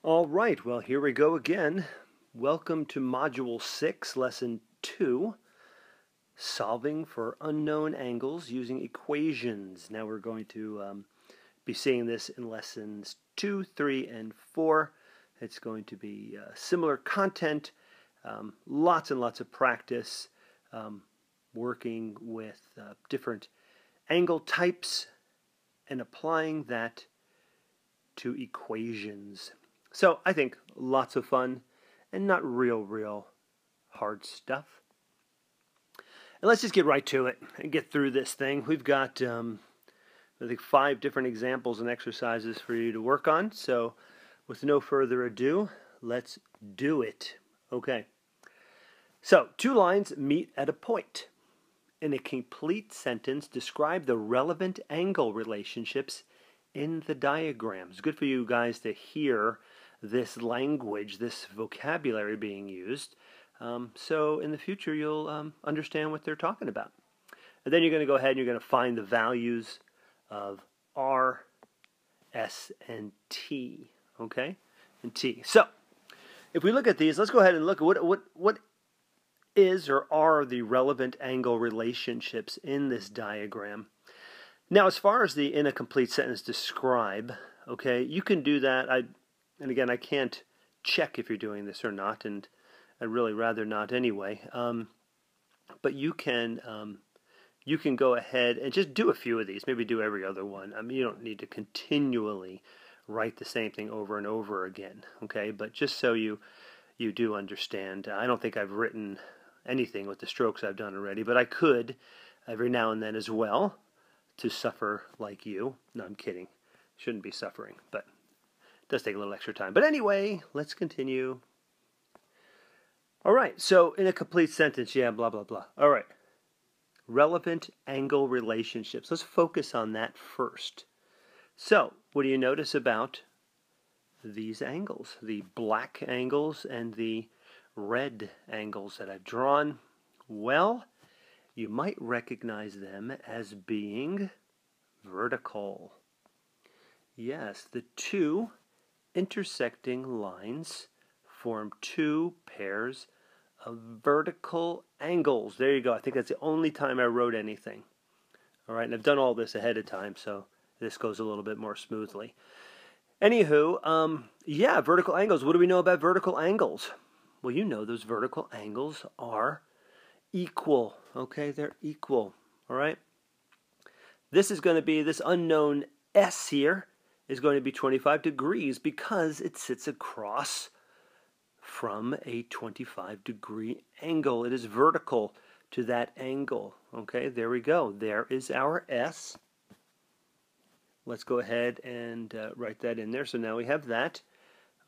All right, well, here we go again. Welcome to Module 6, Lesson 2, Solving for Unknown Angles Using Equations. Now we're going to be seeing this in Lessons 2, 3, and 4. It's going to be similar content, lots and lots of practice, working with different angle types and applying that to equations. So I think lots of fun and not real hard stuff. And let's just get right to it and get through this thing. We've got, I think, 5 different examples and exercises for you to work on. So with no further ado, let's do it. Okay. So 2 lines meet at a point. In a complete sentence, describe the relevant angle relationships in the diagrams. Good for you guys to hear this language, this vocabulary being used. So in the future you'll understand what they're talking about. And then you're going to go ahead and you're going to find the values of R, S, and T. Okay? And T. So if we look at these, let's go ahead and look at what is or are the relevant angle relationships in this diagram. Now, as far as the in a complete sentence describe, okay, you can do that. And again, I can't check if you're doing this or not, and I'd really rather not anyway. But you can go ahead and just do a few of these. Maybe do every other one. I mean, you don't need to continually write the same thing over and over again, okay? But just so you do understand, I don't think I've written anything with the strokes I've done already, but I could every now and then as well, to suffer like you. No, I'm kidding. Shouldn't be suffering, but it does take a little extra time. But anyway, let's continue. All right, so in a complete sentence, yeah, blah, blah, blah. All right. Relevant angle relationships. Let's focus on that first. So, what do you notice about these angles? The black angles and the red angles that I've drawn? Well, you might recognize them as being vertical. Yes, the 2 intersecting lines form 2 pairs of vertical angles. There you go. I think that's the only time I wrote anything. All right, and I've done all this ahead of time, so this goes a little bit more smoothly. Anywho, yeah, vertical angles. What do we know about vertical angles? Well, you know those vertical angles are equal. Okay, they're equal. All right. This is going to be, this unknown S here is going to be 25 degrees because it sits across from a 25-degree angle. It is vertical to that angle. Okay, there we go. There is our S. Let's go ahead and write that in there. So now we have that.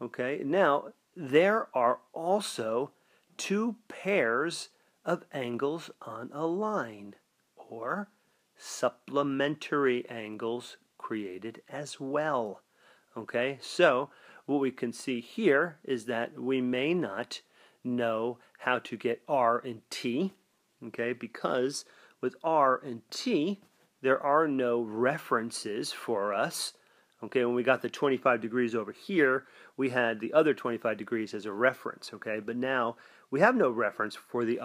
Okay, now there are also 2 pairs of angles on a line, or supplementary angles created as well. Okay, so what we can see here is that we may not know how to get R and T, okay, because with R and T, there are no references for us. Okay, when we got the 25 degrees over here, we had the other 25 degrees as a reference, okay? But now we have no reference for the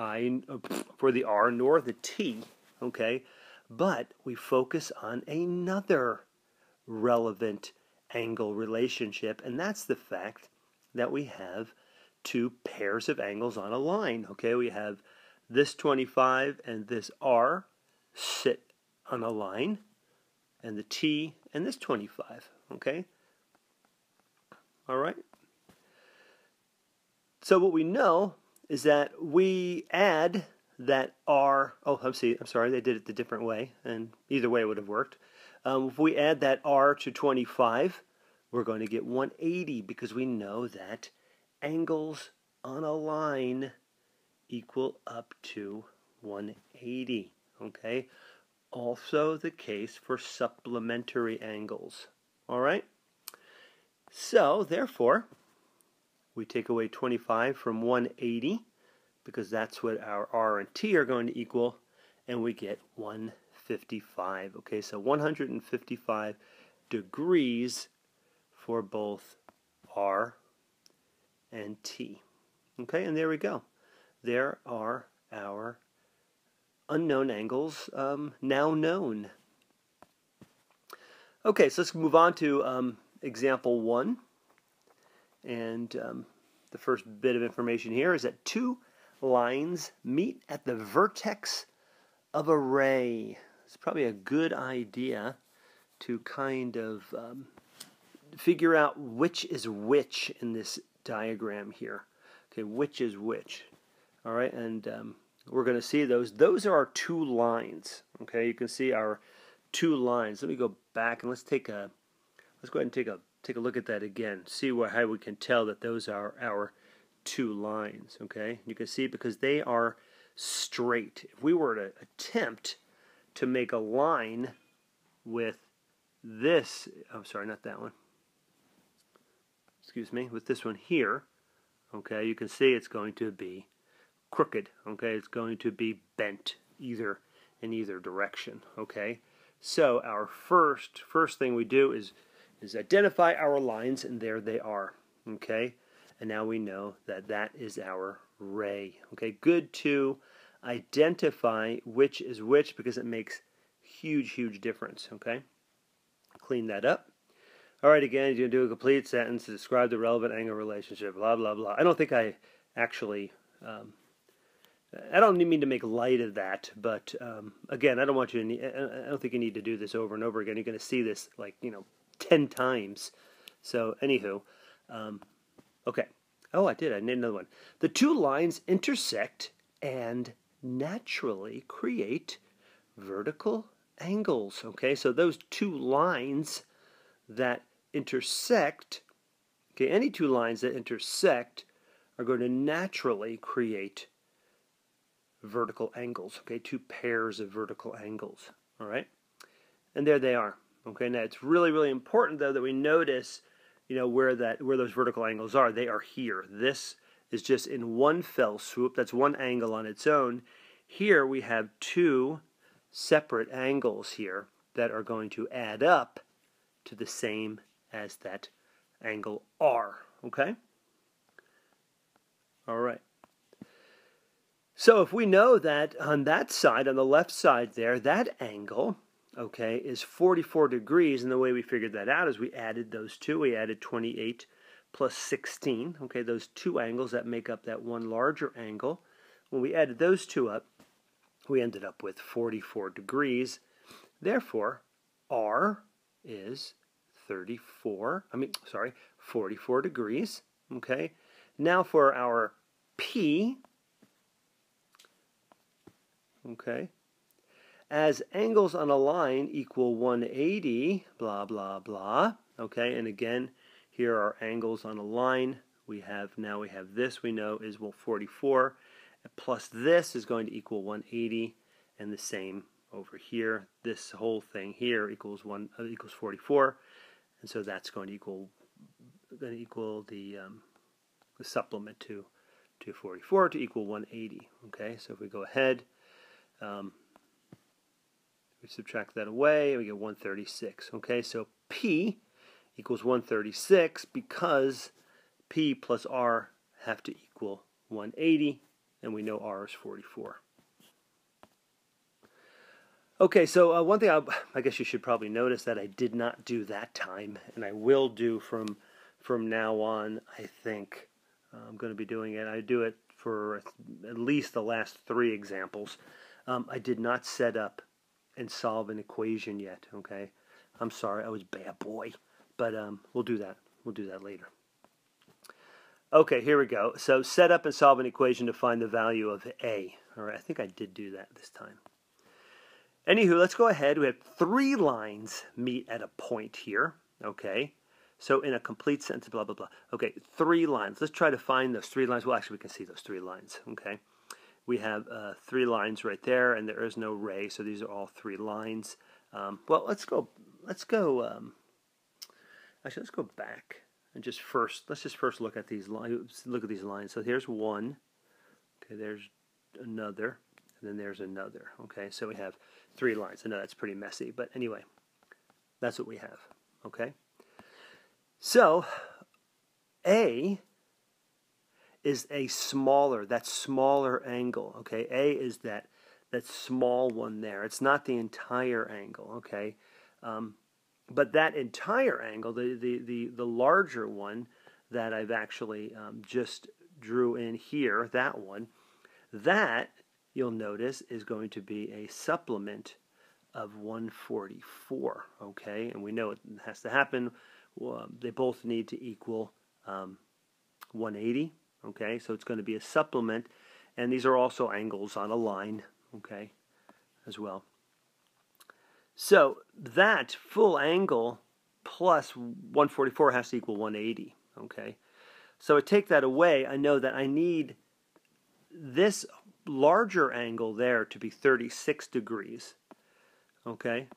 for the R nor the T, okay? But we focus on another relevant angle relationship, and that's the fact that we have 2 pairs of angles on a line, okay? We have this 25 and this R sit on a line, and the T and this 25, okay? All right? So what we know is that we add that R, I'm sorry, they did it the different way, and either way it would have worked. If we add that R to 25, we're going to get 180 because we know that angles on a line equal up to 180, okay? Also the case for supplementary angles. All right? So, therefore, we take away 25 from 180 because that's what our R and T are going to equal, and we get 155. Okay, so 155 degrees for both R, and T. Okay, and there we go. There are our unknown angles now known. Okay, so let's move on to example 1. And the first bit of information here is that two lines meet at the vertex of a ray. It's probably a good idea to kind of figure out which is which in this diagram here. Okay, which is which. All right, and we're going to see those. Those are our two lines. Okay, you can see our two lines. Let me go back and let's go ahead and take a look at that again. See how we can tell that those are our two lines. Okay, you can see because they are straight. If we were to attempt to make a line with this, I'm sorry, not that one. Excuse me, with this one here, okay, you can see it's going to be crooked. Okay, it's going to be bent in either direction. Okay, so our first thing we do is identify our lines, and there they are. Okay, and now we know that that is our ray. Okay, good to identify which is which because it makes huge difference. Okay, clean that up. All right, again, you're going to do a complete sentence to describe the relevant angle relationship, blah, blah, blah. I don't think I actually, I don't mean to make light of that, but again, I don't think you need to do this over and over again. You're going to see this 10 times. So, anywho, okay. Oh, I need another one. The two lines intersect and naturally create vertical angles. Okay, so those two lines that intersect, okay, any two lines that intersect are going to naturally create vertical angles, okay, two pairs of vertical angles, all right? And there they are, okay? Now, it's really important, though, that we notice, where those vertical angles are. They are here. This is just in one fell swoop. That's one angle on its own. Here we have two separate angles here that are going to add up to the same as that angle R, okay? All right. So if we know that on that side, on the left side there, that angle, okay, is 44 degrees, and the way we figured that out is we added those two. We added 28 plus 16, okay, those two angles that make up that one larger angle. When we added those two up, we ended up with 44 degrees. Therefore, R is 44 degrees, okay? Now for our P, okay, as angles on a line equal 180, blah, blah, blah, okay, and again, here are angles on a line. Now we have this we know is 44, plus this is going to equal 180, and the same over here. This whole thing here equals 44. And so that's going to equal the supplement to 44 to equal 180. Okay, so if we go ahead, we subtract that away, and we get 136. Okay, so P equals 136 because P plus R have to equal 180, and we know R is 44. Okay, so one thing I guess you should probably notice that I did not do that time, and I will do from now on. I think I'm going to be doing it. I do it for at least the last 3 examples. I did not set up and solve an equation yet. Okay, I'm sorry, I was a bad boy, but we'll do that. We'll do that later. Okay, here we go. So set up and solve an equation to find the value of A. All right, I think I did do that this time. Anywho, let's go ahead. We have 3 lines meet at a point here, okay? So in a complete sentence, blah, blah, blah. Okay, 3 lines. Let's try to find those 3 lines. Well, actually, we can see those 3 lines, okay? We have 3 lines right there, and there is no ray, so these are all 3 lines. Well, let's go back and let's just first look at these lines. So here's one. Okay, there's another. And then there's another. Okay, so we have 3 lines. I know that's pretty messy, but anyway, that's what we have. Okay, so A is a smaller, that smaller angle, okay? A is that small one there. It's not the entire angle, okay? But that entire angle, the larger one that I've actually just drew in here, that one, that, you'll notice, is going to be a supplement of 144, okay? And we know it has to happen. They both need to equal 180, okay? So it's going to be a supplement, and these are also angles on a line, okay, as well. So that full angle plus 144 has to equal 180, okay? So I take that away, I know that I need this larger angle there to be 36 degrees, okay?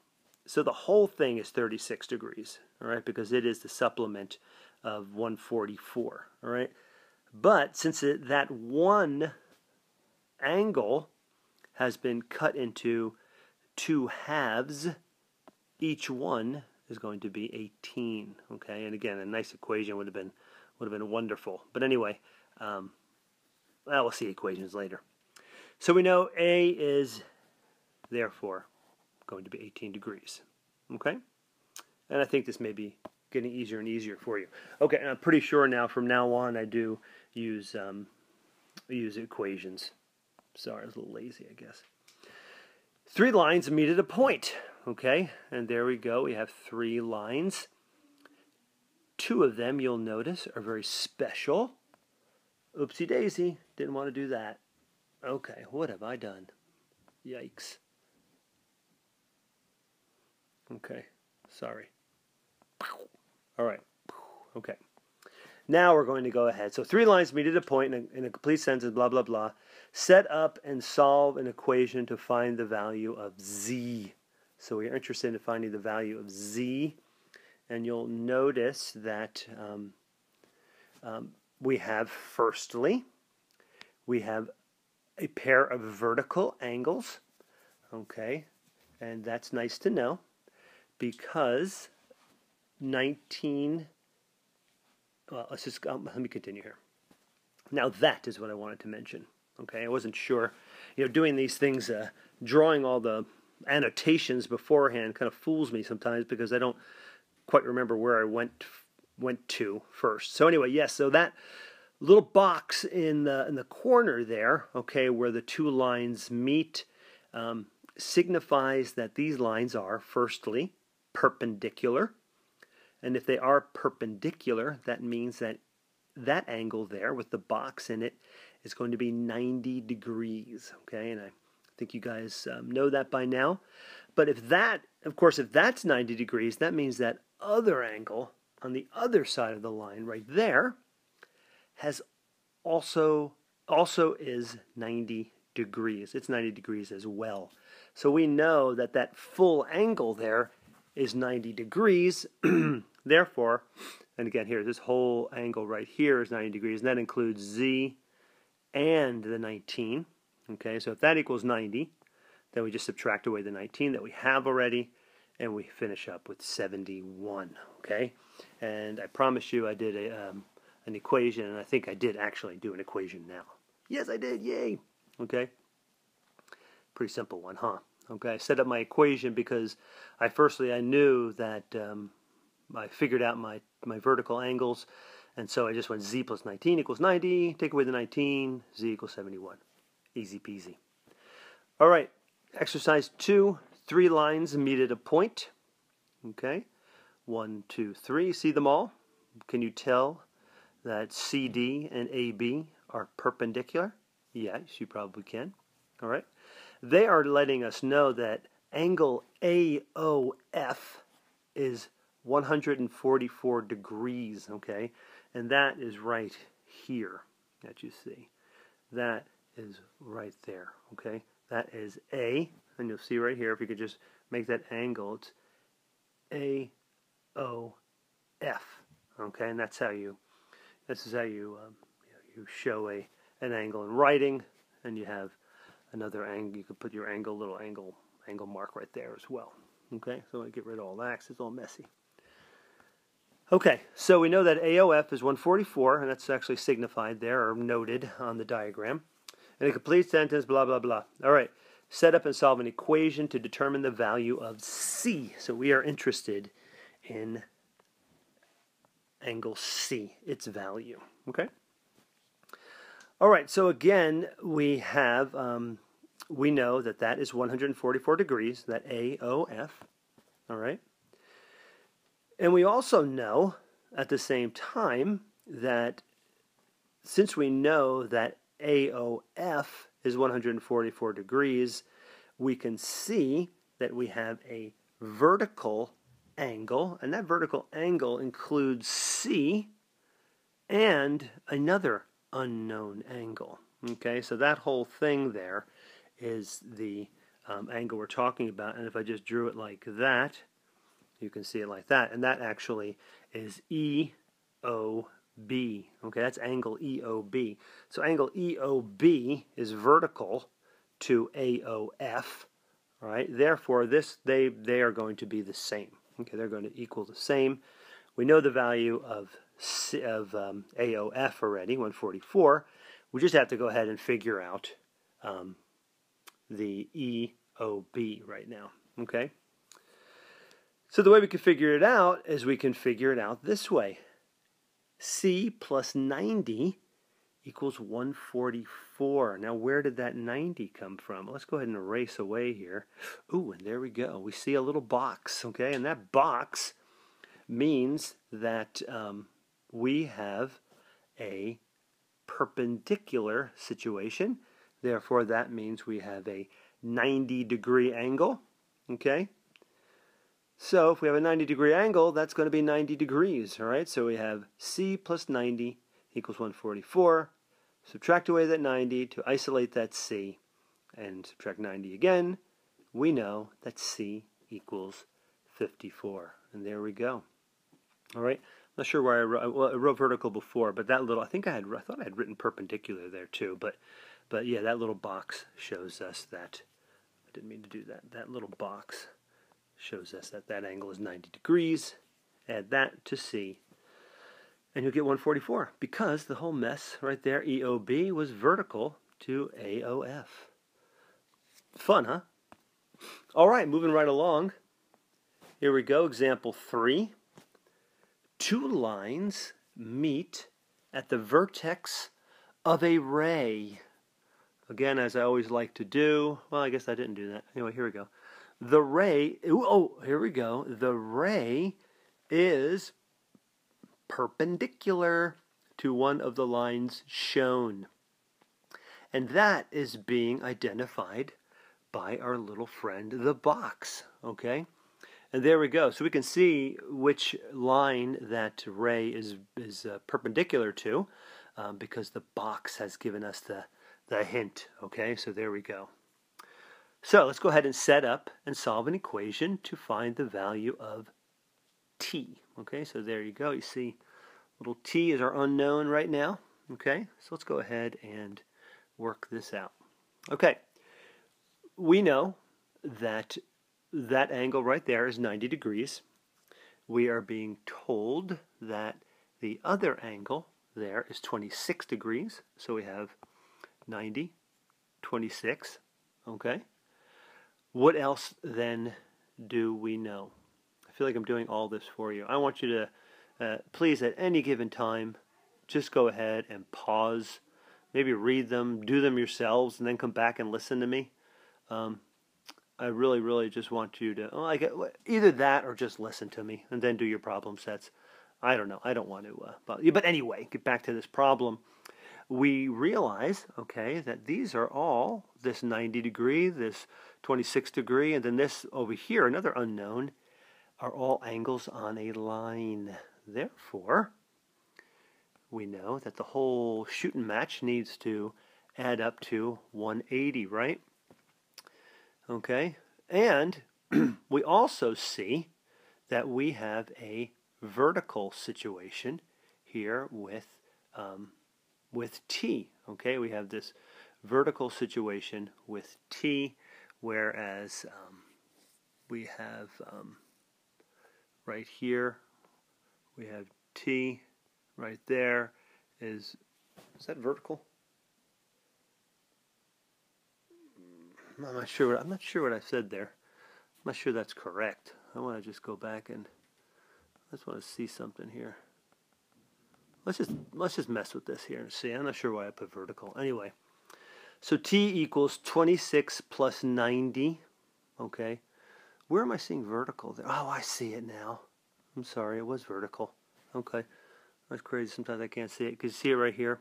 So the whole thing is 36 degrees, all right, because it is the supplement of 144, all right? But since that one angle has been cut into two halves, each one is going to be 18, okay? And again, a nice equation would have been wonderful. But anyway, we'll see equations later. So we know A is therefore going to be 18 degrees, okay? And I think this may be getting easier and easier for you. Okay, and I'm pretty sure now from now on I do use equations. Sorry, I was a little lazy, I guess. 3 lines meet at a point, okay? And there we go. We have 3 lines. 2 of them, you'll notice, are very special. Oopsie daisy, didn't want to do that. Okay, what have I done? Yikes. Okay, sorry. All right, okay. Now we're going to go ahead. So 3 lines meet at a point in a complete sentence, blah, blah, blah. Set up and solve an equation to find the value of z. So we are interested in finding the value of z. And you'll notice that we have, firstly, we have a pair of vertical angles. Okay, and that's nice to know because 19... Well, let's just let me continue here. Now that is what I wanted to mention. Okay, I wasn't sure. You know, doing these things, drawing all the annotations beforehand kind of fools me sometimes because I don't quite remember where I went to first. So anyway, yes. So that little box in the corner there, okay, where the 2 lines meet, signifies that these lines are firstly perpendicular. And if they are perpendicular, that means that that angle there with the box in it is going to be 90 degrees, okay? And I think you guys know that by now. But if that, of course, if that's 90 degrees, that means that other angle on the other side of the line right there has also is 90 degrees. It's 90 degrees as well. So we know that that full angle there is 90 degrees. Therefore, and again here, this whole angle right here is 90 degrees, and that includes z and the 19. Okay, so if that equals 90, then we just subtract away the 19 that we have already, and we finish up with 71. Okay, and I promise you I did an equation, and I think I did actually do an equation now. Yes, I did. Yay! Okay, pretty simple one, huh? Okay, I set up my equation because I knew that I figured out my vertical angles, and so I just went z plus 19 equals 90, take away the 19, z equals 71. Easy peasy. All right, exercise 2, 3 lines meet at a point. Okay, 1, 2, 3, see them all? Can you tell that CD and AB are perpendicular? Yes, you probably can. All right. They are letting us know that angle AOF is 144 degrees, okay? And that is right here that you see. That is right there, okay? That is A, and you'll see right here, if you could just make that angle, it's AOF, okay? And that's how you, you show an angle in writing, and you have another angle. You could put your little angle mark right there as well. Okay, so I get rid of all that 'cause it's all messy. Okay, so we know that AOF is 144, and that's actually signified there or noted on the diagram. And a complete sentence, blah, blah, blah. All right, set up and solve an equation to determine the value of C. So we are interested in angle C, its value. Okay? All right, so again, we have, we know that that is 144 degrees, that AOF. All right? And we also know at the same time that since we know that AOF is 144 degrees, we can see that we have a vertical angle, and that vertical angle includes C and another unknown angle. Okay, so that whole thing there is the angle we're talking about, and if I just drew it like that, you can see it like that, and that actually is EOB. Okay, that's angle EOB. So angle EOB is vertical to AOF, right? Therefore, they are going to be the same. Okay, they're going to equal the same. We know the value of AOF already, 144. We just have to go ahead and figure out the EOB right now. Okay. So the way we can figure it out is we can figure it out this way. C plus 90 equals 144. Now where did that 90 come from? Let's go ahead and erase away here. Ooh, and there we go. We see a little box, okay? And that box means that we have a perpendicular situation. Therefore, that means we have a 90-degree angle, okay? So if we have a 90-degree angle, that's going to be 90 degrees, all right? So we have C plus 90 equals 144. Subtract away that 90 to isolate that C, and subtract 90 again. We know that C equals 54. And there we go. All right? I'm not sure where I wrote, well, I wrote vertical before, but that little, I thought I had written perpendicular there too, but yeah, that little box shows us that, I didn't mean to do that, that little box shows us that that angle is 90 degrees. Add that to C, and you'll get 144, because the whole mess right there, EOB, was vertical to AOF. Fun, huh? All right, moving right along. Here we go, example 3. Two lines meet at the vertex of a ray. Again, as I always like to do, well, I guess I didn't do that. Anyway, here we go. The ray, oh, here we go. The ray is perpendicular to one of the lines shown. And that is being identified by our little friend, the box, okay? And there we go. So we can see which line that ray is perpendicular to because the box has given us the hint, okay? So there we go. So let's go ahead and set up and solve an equation to find the value of t. Okay, so there you go. You see little t is our unknown right now. Okay, so let's go ahead and work this out. Okay, we know that that angle right there is 90 degrees. We are being told that the other angle there is 26 degrees. So we have 90, 26. Okay. What else then do we know? I feel like I'm doing all this for you. I want you to, please, at any given time, just go ahead and pause. Maybe read them, do them yourselves, and then come back and listen to me. I really, really just want you to, either that or just listen to me, and then do your problem sets. I don't know. I don't want to bother you. But anyway, get back to this problem. We realize, okay, that these are all, this 90 degree, this 26 degree, and then this over here, another unknown, are all angles on a line. Therefore, we know that the whole shooting match needs to add up to 180, right? Okay, and we also see that we have a vertical situation here with t. Okay, we have this vertical situation with t, whereas we have right here we have T right there. Is that vertical? I'm not sure. I'm not sure what I said there. I'm not sure that's correct. I want to just go back and I just want to see something here. Let's just mess with this here and see. I'm not sure why I put vertical. Anyway, so T equals 26 plus 90. Okay. Where am I seeing vertical there? Oh, I see it now. I'm sorry, it was vertical. Okay. That's crazy. Sometimes I can't see it. Can you see it right here?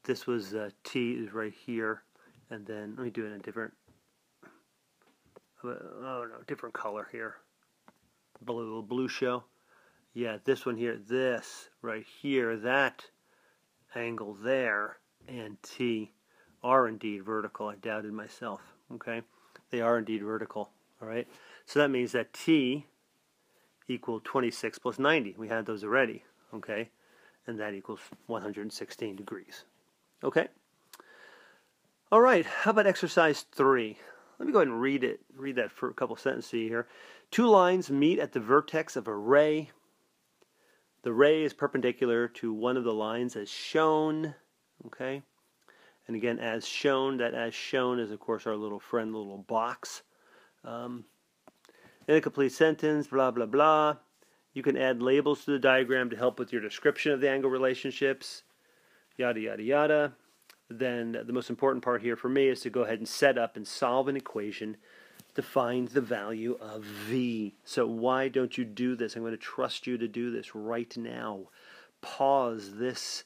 This was T is right here. And then let me do it in a different, different color here. Blue show. Yeah, this one here, this right here, that angle there, and T are indeed vertical. I doubted myself. Okay, they are indeed vertical. All right, so that means that T equal 26 plus 90. We had those already. Okay, and that equals 116 degrees. Okay. All right. How about exercise 3? Let me go ahead and read it. Read that for a couple sentences here. Two lines meet at the vertex of a ray. The ray is perpendicular to one of the lines as shown. Okay. And again, as shown, that as shown is, of course, our little friend, the little box. In a complete sentence, blah, blah, blah. You can add labels to the diagram to help with your description of the angle relationships. Yada, yada, yada. Then the most important part here for me is to go ahead and set up and solve an equation to find the value of V. So why don't you do this? I'm going to trust you to do this right now. Pause this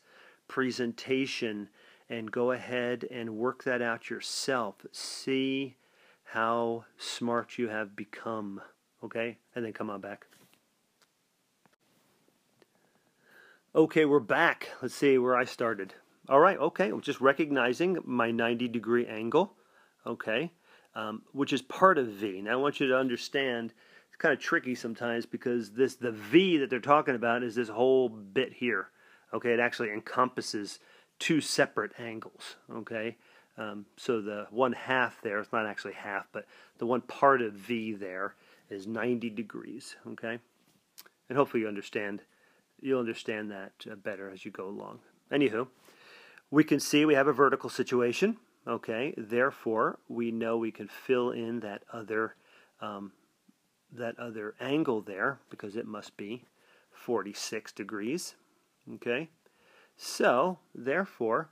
presentation and go ahead and work that out yourself. See how smart you have become. Okay? And then come on back. Okay, we're back. Let's see where I started. All right, okay, I'm just recognizing my 90-degree angle, okay, which is part of V. Now I want you to understand, it's kind of tricky sometimes because the V that they're talking about is this whole bit here, okay? It actually encompasses two separate angles, okay? So the 1/2 there, it's not actually half, but the one part of V there is 90 degrees, okay? And hopefully you'll understand that better as you go along. Anywho, we can see we have a vertical situation, okay? Therefore, we know we can fill in that other angle there because it must be 46 degrees, okay? So, therefore,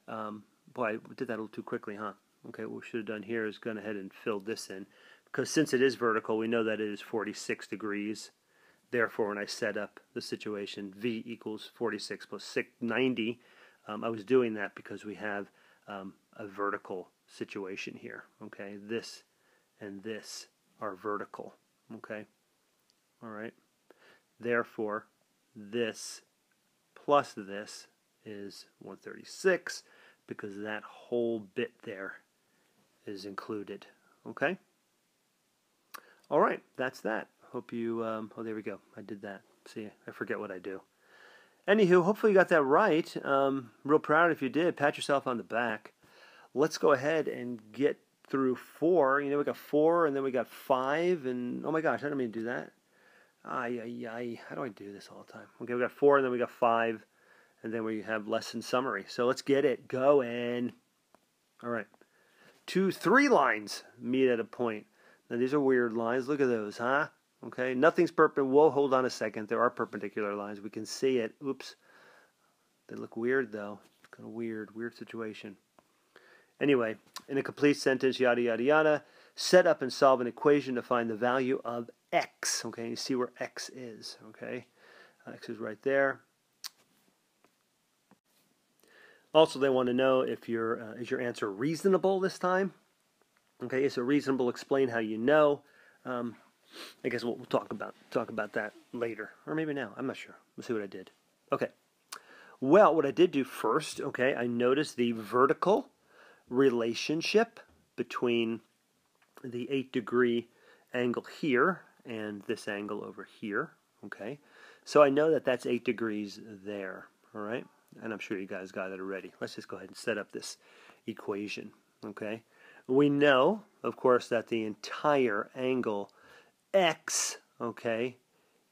boy, I did that a little too quickly, huh? Okay, what we should have done here is gone ahead and filled this in because since it is vertical, we know that it is 46 degrees. Therefore, when I set up the situation, V equals 46 plus 90, I was doing that because we have a vertical situation here, okay? This and this are vertical, okay? All right? Therefore, this plus this is 136 because that whole bit there is included, okay? All right, that's that. Hope you, oh, there we go. I did that. See, I forget what I do. Anywho, hopefully you got that right. Real proud if you did. Pat yourself on the back. Let's go ahead and get through 4. You know, we got 4, and then we got 5, and oh my gosh, I don't mean to do that. How do I do this all the time? Okay, we got 4, and then we got 5, and then we have lesson summary. So let's get it going. All right. 2, 3 lines meet at a point. Now, these are weird lines. Look at those, huh? Okay, nothing's perpendicular. Whoa, hold on a second. There are perpendicular lines. We can see it. Oops. They look weird, though. It's kind of weird situation. Anyway, in a complete sentence, yada, yada, yada, set up and solve an equation to find the value of x. Okay, you see where x is. Okay, x is right there. Also, they want to know if is your answer reasonable this time? Okay, is it reasonable? Explain how you know. I guess we'll talk about that later, or maybe now. I'm not sure. We'll see what I did. Okay. Well, what I did do first, okay, I noticed the vertical relationship between the 8-degree angle here and this angle over here, okay? So I know that that's 8 degrees there, all right? And I'm sure you guys got it already. Let's just go ahead and set up this equation, okay? We know, of course, that the entire angle x, okay,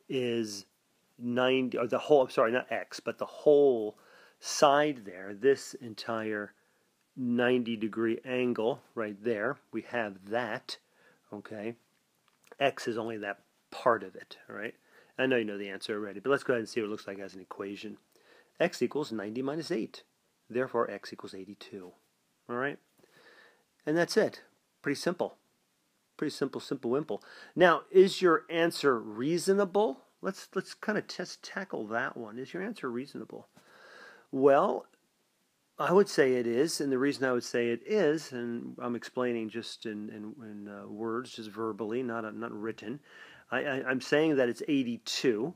is 90, or the whole, I'm sorry, not x, but the whole side there, this entire 90-degree angle right there, we have that, okay? X is only that part of it, all right? I know you know the answer already, but let's go ahead and see what it looks like as an equation. X equals 90 minus 8. Therefore, x equals 82. All right? And that's it. Pretty simple. Pretty simple, simple wimple. Now, is your answer reasonable? Let's kind of just tackle that one. Is your answer reasonable? Well, I would say it is, and the reason I would say it is, and I'm explaining just in words, just verbally, not written. I'm saying that it's 82.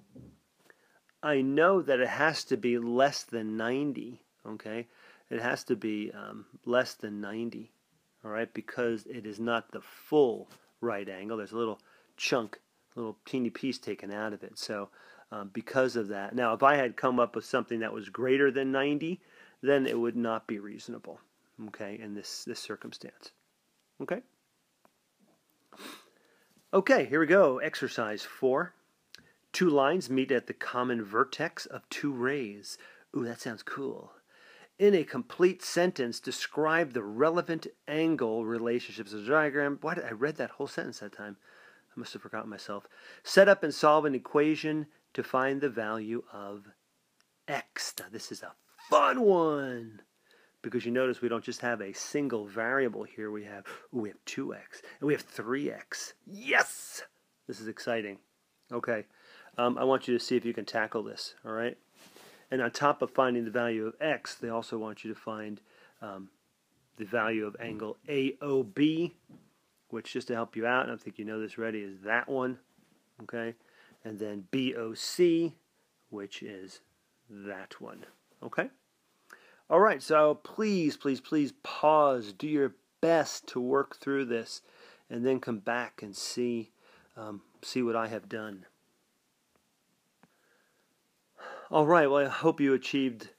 I know that it has to be less than 90, okay? It has to be less than 90, all right, because it is not the full right angle. There's a little chunk, a little teeny piece taken out of it. So because of that, now if I had come up with something that was greater than 90, then it would not be reasonable, okay, in this circumstance, okay? Okay, here we go. Exercise 4. Two lines meet at the common vertex of two rays. Ooh, that sounds cool. In a complete sentence, describe the relevant angle relationships of the diagram. Why did I read that whole sentence that time? I must have forgotten myself. Set up and solve an equation to find the value of x. Now, this is a fun one because you notice we don't just have a single variable here. We have 2x and we have 3x. Yes! This is exciting. Okay. I want you to see if you can tackle this, all right? And on top of finding the value of x, they also want you to find the value of angle AOB, which, just to help you out, and I think you know this already, is that one, okay? And then BOC, which is that one, okay? All right, so please, please, please pause. Do your best to work through this, and then come back and see what I have done. All right, well, I hope you achieved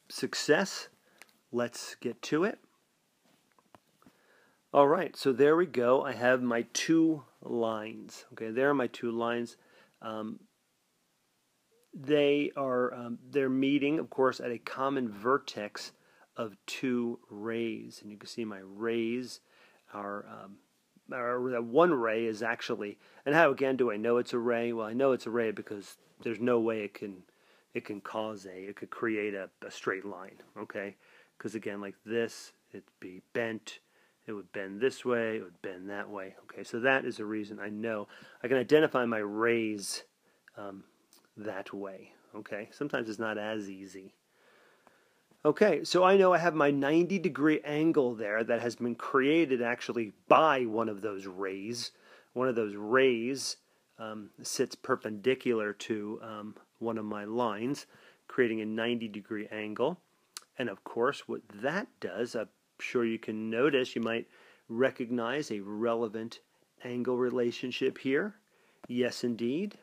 success. Let's get to it. All right, so there we go. I have my two lines. Okay, there are my two lines. They're meeting, of course, at a common vertex of two rays, and you can see my rays are. That one ray is actually. And how again do I know it's a ray? Well, I know it's a ray because there's no way it can create a straight line, okay? Because again, like this, it'd be bent, it would bend this way, it would bend that way, okay? So that is a reason I know. I can identify my rays that way, okay? Sometimes it's not as easy. Okay, so I know I have my 90-degree angle there that has been created actually by one of those rays. One of those rays sits perpendicular to one of my lines, creating a 90-degree angle. And of course, what that does, I'm sure you can notice, you might recognize a relevant angle relationship here. Yes, indeed.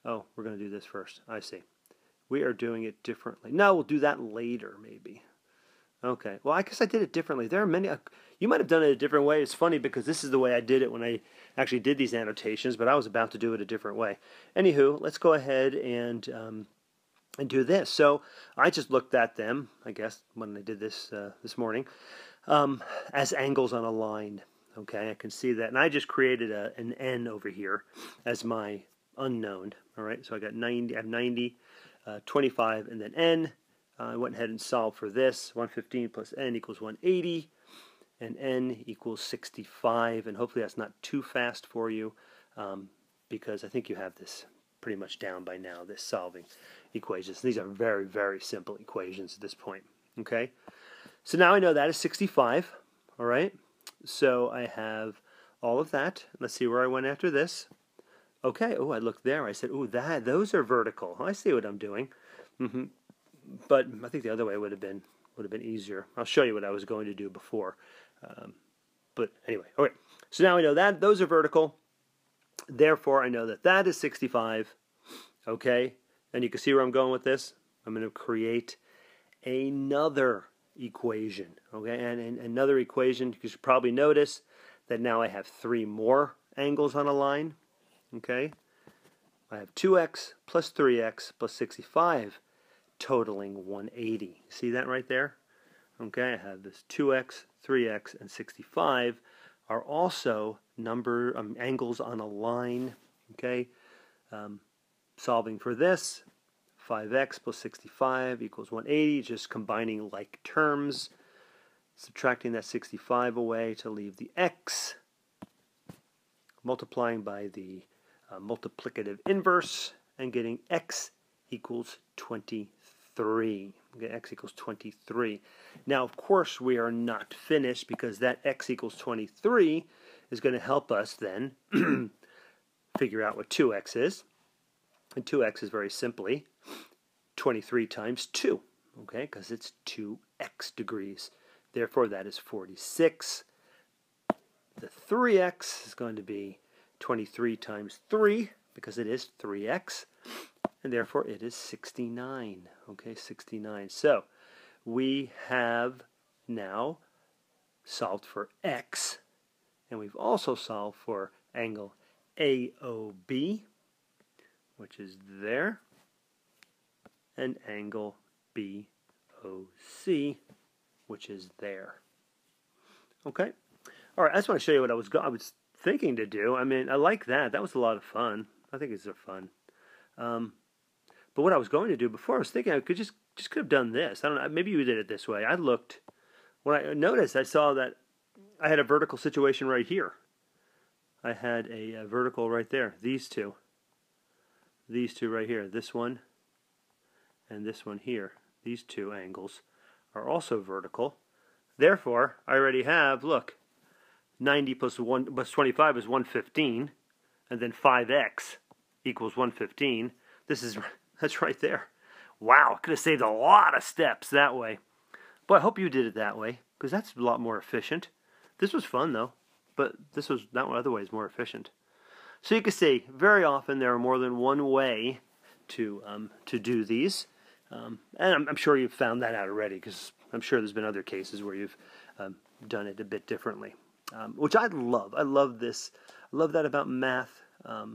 Oh, we're going to do this first. I see. We are doing it differently. No, we'll do that later, maybe. Okay. Well, I guess I did it differently. There are many. You might have done it a different way. It's funny because this is the way I did it when I actually did these annotations, but I was about to do it a different way. Anywho, let's go ahead and do this. So I just looked at them, I guess, when I did this this morning, as angles on a line. Okay, I can see that, and I just created an N over here as my unknown. All right, so I got 90. I have 90. 25 and then n. I went ahead and solved for this. 115 plus n equals 180, and n equals 65. And hopefully that's not too fast for you, because I think you have this pretty much down by now, this solving equations. These are very, very simple equations at this point. Okay, so now I know that is 65. All right, so I have all of that. Let's see where I went after this. Okay, oh, I looked there. I said, oh, those are vertical. I see what I'm doing. But I think the other way would have been easier. I'll show you what I was going to do before. But anyway, okay. So now I know that those are vertical. Therefore, I know that that is 65. Okay, and you can see where I'm going with this. I'm going to create another equation. Okay, and another equation. You should probably notice that now I have three more angles on a line. Okay, I have 2x plus 3x plus 65 totaling 180. See that right there? Okay, I have this 2x, 3x, and 65 are also angles on a line. Okay, solving for this, 5x plus 65 equals 180, just combining like terms, subtracting that 65 away to leave the x, multiplying by the multiplicative inverse, and getting x equals 23. Okay, x equals 23. Now, of course, we are not finished, because that x equals 23 is going to help us then figure out what 2x is. And 2x is very simply 23 times 2, okay, because it's 2x degrees. Therefore, that is 46. The 3x is going to be 23 times 3, because it is 3x, and therefore it is 69. Okay, 69. So we have now solved for x, and we've also solved for angle AOB, which is there, and angle BOC, which is there. Okay? All right, I just want to show you what I was thinking to do. I mean, I like that. That was a lot of fun. I think it's fun. But what I was going to do before, I was thinking I could just could have done this. I don't know. Maybe you did it this way. I looked. When I noticed, I saw that I had a vertical situation right here. I had a vertical right there. These two right here. This one and this one here. These two angles are also vertical. Therefore, I already have, look, 90 plus 25 is 115, and then 5x equals 115. That's right there. Wow, I could have saved a lot of steps that way. But I hope you did it that way, because that's a lot more efficient. This was fun, though, but that other way is more efficient. So you can see, very often there are more than one way to do these. And I'm sure you've found that out already, because I'm sure there's been other cases where you've done it a bit differently, which I love. I love this. I love that about math. I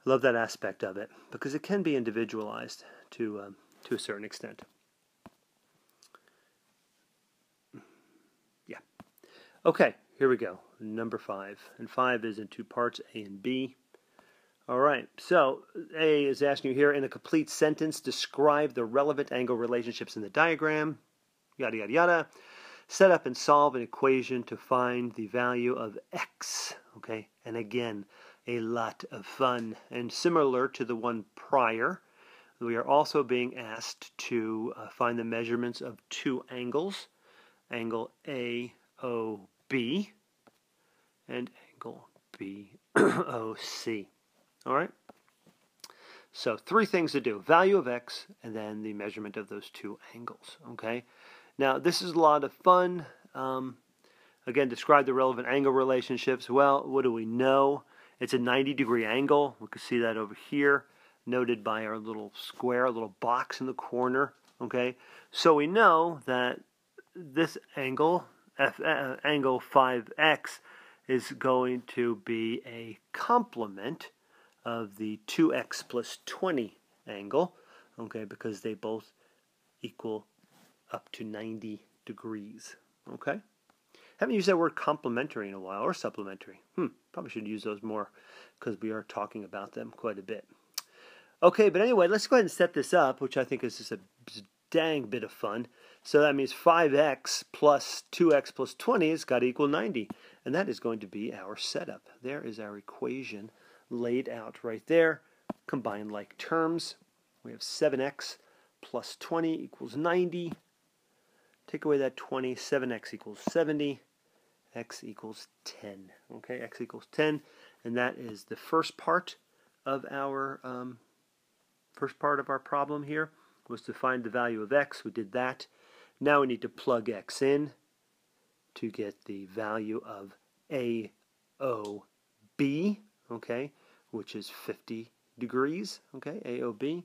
love that aspect of it, because it can be individualized to a certain extent. Yeah. Okay, here we go. Number 5. And 5 is in two parts, A and B. All right, so A is asking you here, in a complete sentence, describe the relevant angle relationships in the diagram, yada, yada, yada. Set up and solve an equation to find the value of x, okay? And again, a lot of fun. And similar to the one prior, we are also being asked to find the measurements of two angles, angle AOB and angle BOC. All right? So 3 things to do. Value of x, and then the measurement of those two angles. Okay? Now, this is a lot of fun. Again, describe the relevant angle relationships. Well, what do we know? It's a 90-degree angle. We can see that over here, noted by our little square, a little box in the corner. Okay? So we know that this angle, angle 5x, is going to be a complement of the 2x plus 20 angle, okay, because they both equal up to 90 degrees, okay? Haven't used that word complementary in a while, or supplementary. Probably should use those more, because we are talking about them quite a bit. Okay, but anyway, let's go ahead and set this up, which I think is just a dang bit of fun. So that means 5x plus 2x plus 20 has got to equal 90. And that is going to be our setup. There is our equation laid out right there. Combine like terms. We have 7x plus 20 equals 90. Take away that 20, 7x equals 70. X equals 10. Okay, x equals 10. And that is the first part of our problem here, was to find the value of x. We did that. Now we need to plug x in to get the value of AOB, okay, which is 50 degrees, okay, AOB.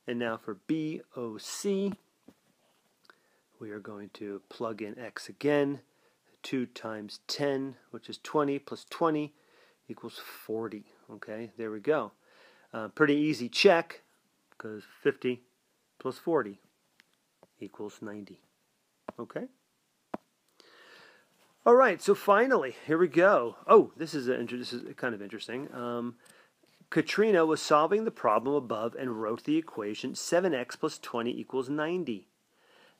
And now for BOC, we are going to plug in x again. 2 times 10, which is 20, plus 20 equals 40, okay, there we go. Pretty easy check, because 50 plus 40 equals 90. Okay? All right, so finally, here we go. Oh, this is kind of interesting. Katrina was solving the problem above and wrote the equation 7x plus 20 equals 90.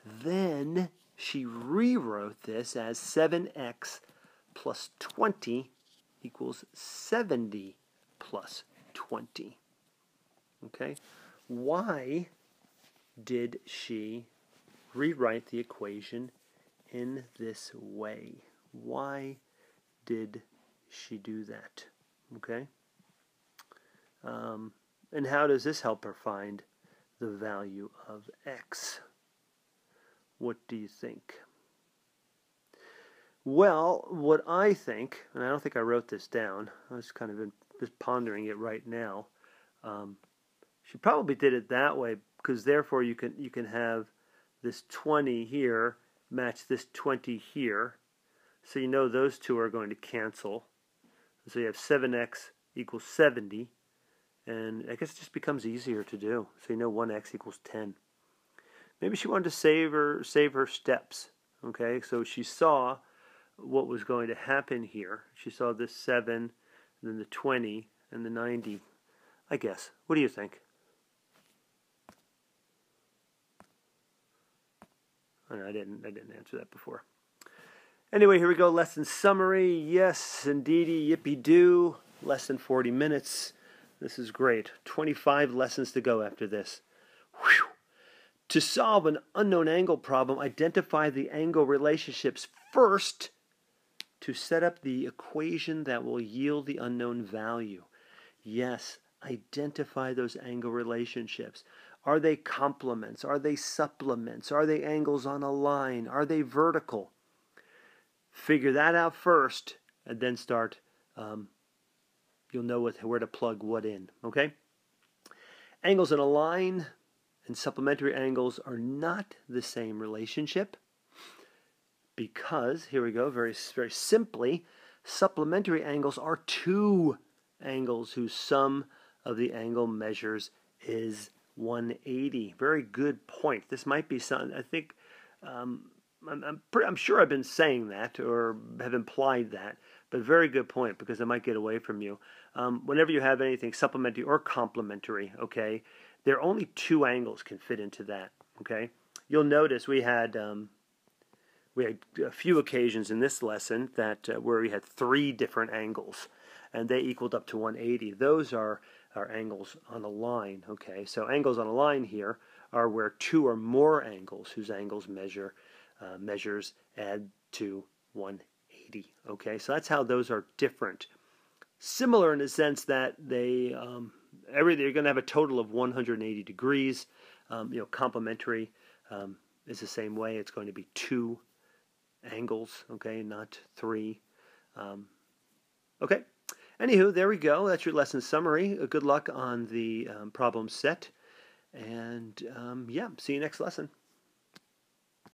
Then she rewrote this as 7x plus 20 equals 70 plus 20. Okay? Why did she rewrite the equation in this way? Why did she do that? Okay? And how does this help her find the value of x? What do you think? Well, what I think, and I don't think I wrote this down, I was kind of just pondering it right now. She probably did it that way because therefore you can have this 20 here match this 20 here. So you know those two are going to cancel. So you have 7x equals 70. And I guess it just becomes easier to do. So you know 1x equals 10. Maybe she wanted to save her steps. Okay, so she saw what was going to happen here. She saw this 7, and then the 20, and the 90. I guess. What do you think? I didn't answer that before. Anyway, here we go. Lesson summary. Yes, indeedy, yippee-doo. Less than 40 minutes. This is great. 25 lessons to go after this. Whew. To solve an unknown angle problem, identify the angle relationships first to set up the equation that will yield the unknown value. Yes, identify those angle relationships. Are they complements? Are they supplements? Are they angles on a line? Are they vertical? Figure that out first, and then start. You'll know where to plug what in. Okay? Angles in a line and supplementary angles are not the same relationship because, here we go, very, very simply, supplementary angles are two angles whose sum of the angle measures is 180. Very good point. This might be something, I think, I'm sure I've been saying that or have implied that, but very good point because it might get away from you. Whenever you have anything supplementary or complementary, okay, there are only two angles can fit into that, okay? You'll notice we had a few occasions in this lesson that where we had three different angles, and they equaled up to 180. Those are angles on a line, okay? So angles on a line here are where two or more angles whose angles measures add to 180, okay? So that's how those are different. Similar in the sense that they're going to have a total of 180 degrees. Complementary is the same way. It's going to be two angles, okay, not three. Okay. Anywho, there we go. That's your lesson summary. Good luck on the problem set. And yeah, see you next lesson.